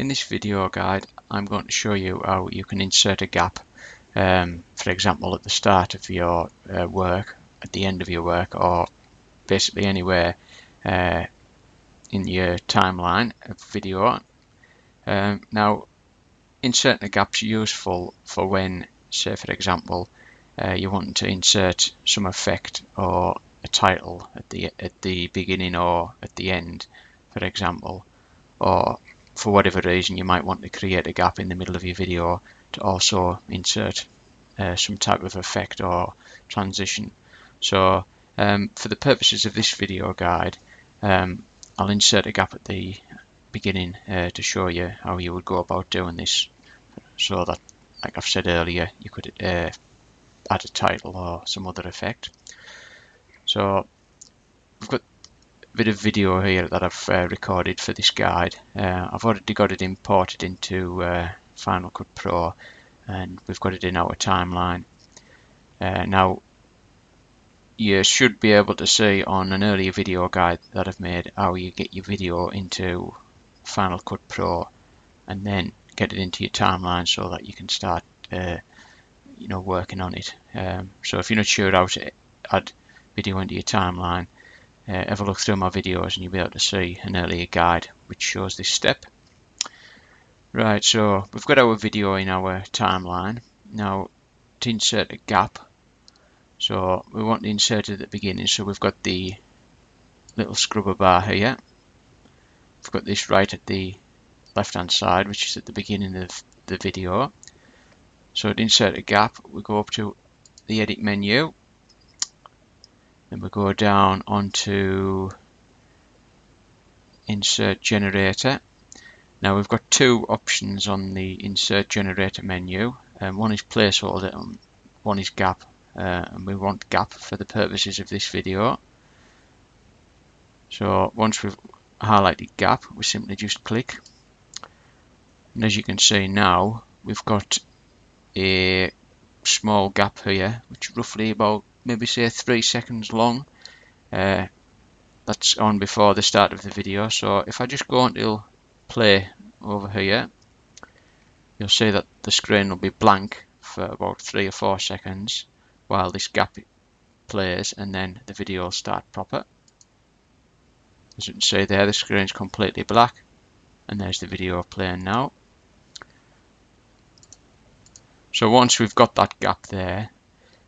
In this video guide, I'm going to show you how you can insert a gap, for example at the start of your work, at the end of your work, or basically anywhere in your timeline of video. Now, inserting a gap is useful for when, say for example, you want to insert some effect or a title at the beginning or at the end, for example, or for whatever reason you might want to create a gap in the middle of your video to also insert some type of effect or transition. So for the purposes of this video guide, I'll insert a gap at the beginning to show you how you would go about doing this, so that, like I've said earlier, you could add a title or some other effect. So we've got a bit of video here that I've recorded for this guide. I've already got it imported into Final Cut Pro, and we've got it in our timeline. Now, you should be able to see on an earlier video guide that I've made how you get your video into Final Cut Pro and then get it into your timeline so that you can start working on it. So if you're not sure how to add video into your timeline, have a look through my videos and you'll be able to see an earlier guide which shows this step. Right, so we've got our video in our timeline. Now, to insert a gap, so we want to insert it at the beginning, so we've got the little scrubber bar here. We've got this right at the left hand side, which is at the beginning of the video. So to insert a gap, we go up to the edit menu, then we go down onto insert generator. Now we've got two options on the insert generator menu. One is placeholder and one is gap, and we want gap for the purposes of this video. So once we've highlighted gap, we simply just click, and as you can see now, we've got a small gap here, which is roughly about maybe say 3 seconds long. That's on before the start of the video. So if I just go until play over here, you'll see that the screen will be blank for about 3 or 4 seconds while this gap plays, and then the video will start proper. As you can see there, the screen's completely black, and there's the video playing now. So once we've got that gap there,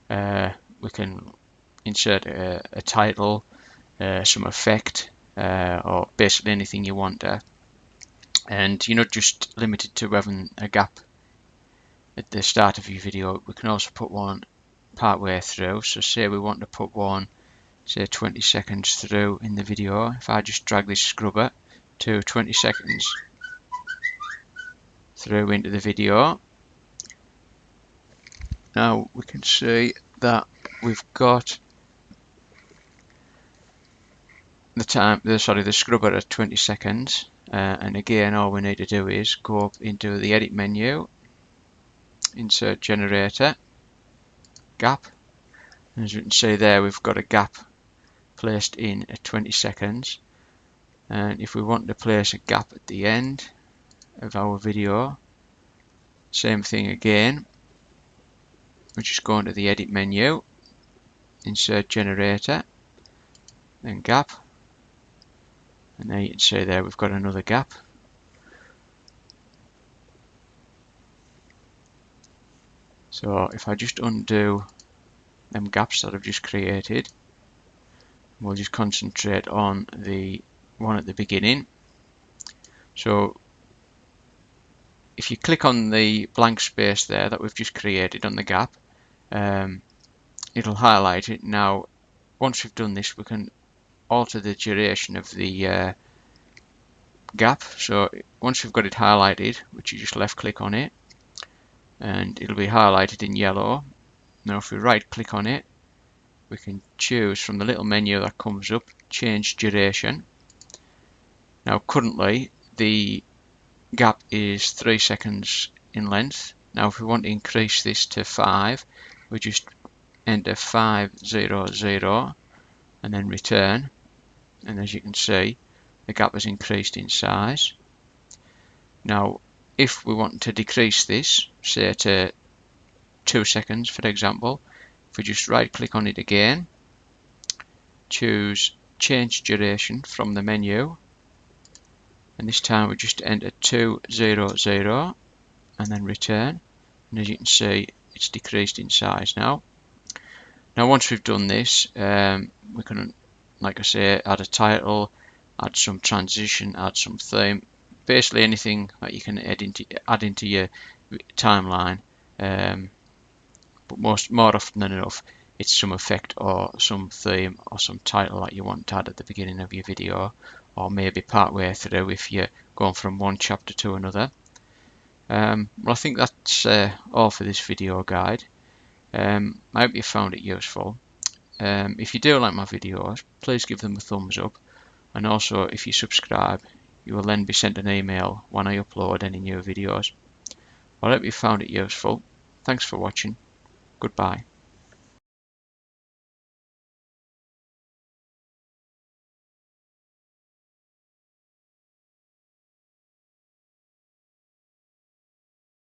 we can insert a title, some effect, or basically anything you want there. And you're not just limited to having a gap at the start of your video, we can also put one part way through. So say we want to put one, say 20 seconds through in the video. If I just drag this scrubber to 20 seconds through into the video, now we can see that we've got the scrubber at 20 seconds. And again, all we need to do is go up into the edit menu, insert generator, gap. And as you can see there, we've got a gap placed in at 20 seconds. And if we want to place a gap at the end of our video, same thing again. We just go into the edit menu, insert generator, then gap. And there you can see there we've got another gap. So if I just undo them gaps that I've just created, we'll just concentrate on the one at the beginning. So if you click on the blank space there that we've just created on the gap, it'll highlight it. Now once we've done this, we can alter the duration of the gap. So once we've got it highlighted, which you just left click on it, and it'll be highlighted in yellow. Now if we right click on it, we can choose from the little menu that comes up, change duration. Now currently the gap is 3 seconds in length. Now if we want to increase this to 5, we just enter 500 and then return, and as you can see, the gap has increased in size. Now if we want to decrease this, say to 2 seconds for example, if we just right click on it again, choose change duration from the menu, and this time we just enter 200 and then return, and as you can see it's decreased in size now. Now once we've done this, we can, like I say, add a title, add some transition, add some theme, basically anything that you can add into your timeline, but more often than enough it's some effect or some theme or some title that you want to add at the beginning of your video, or maybe part way through if you're going from one chapter to another. Well, I think that's all for this video guide. I hope you found it useful. If you do like my videos, please give them a thumbs up, and also if you subscribe you will then be sent an email when I upload any new videos. I hope you found it useful. Thanks for watching. Goodbye.